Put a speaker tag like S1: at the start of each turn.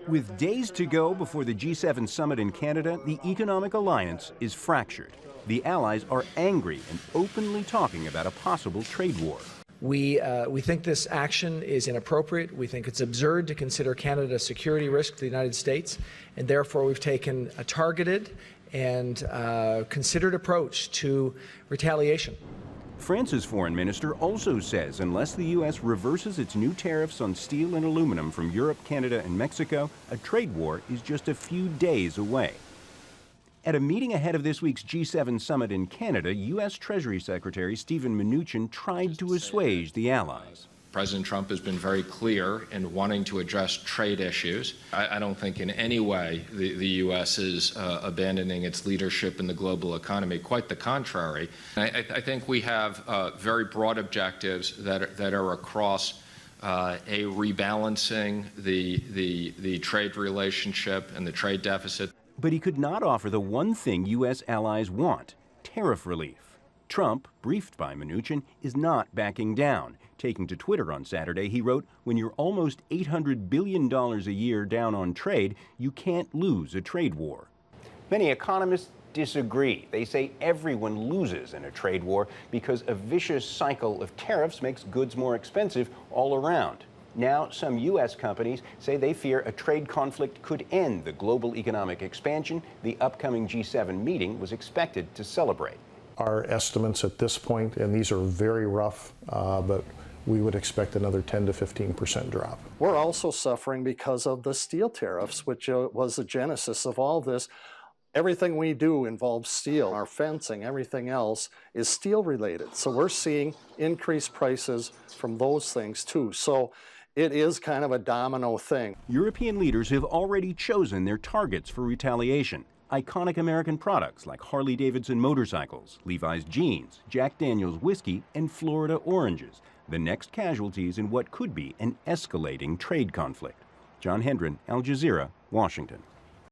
S1: With days to go before the G7 summit in Canada, the economic alliance is fractured. The allies are angry and openly talking about a possible trade war.
S2: We think this action is inappropriate. We think it's absurd to consider Canada a security risk to the United States, and therefore we've taken a targeted and considered approach to retaliation.
S1: France's foreign minister also says unless the U.S. reverses its new tariffs on steel and aluminum from Europe, Canada, and Mexico, a trade war is just a few days away. At a meeting ahead of this week's G7 summit in Canada, U.S. Treasury Secretary Steven Mnuchin tried to assuage the allies.
S3: President Trump has been very clear in wanting to address trade issues. I don't think in any way the U.S. is abandoning its leadership in the global economy. Quite the contrary. I think we have very broad objectives that are across a rebalancing the trade relationship and the trade deficit.
S1: But he could not offer the one thing U.S. allies want: tariff relief. Trump, briefed by Mnuchin, is not backing down. Taking to Twitter on Saturday, he wrote, "When you're almost $800 billion a year down on trade, you can't lose a trade war." Many economists disagree. They say everyone loses in a trade war because a vicious cycle of tariffs makes goods more expensive all around. Now, some U.S. companies say they fear a trade conflict could end the global economic expansion the upcoming G7 meeting was expected to celebrate.
S4: Our estimates at this point, and these are very rough, but we would expect another 10 to 15% drop.
S5: We're also suffering because of the steel tariffs, which was the genesis of all this. Everything we do involves steel. Our fencing, everything else is steel related. So we're seeing increased prices from those things too. So it is kind of a domino thing.
S1: European leaders have already chosen their targets for retaliation. Iconic American products like Harley-Davidson motorcycles, Levi's jeans, Jack Daniel's whiskey, and Florida oranges, the next casualties in what could be an escalating trade conflict. John Hendren, Al Jazeera, Washington.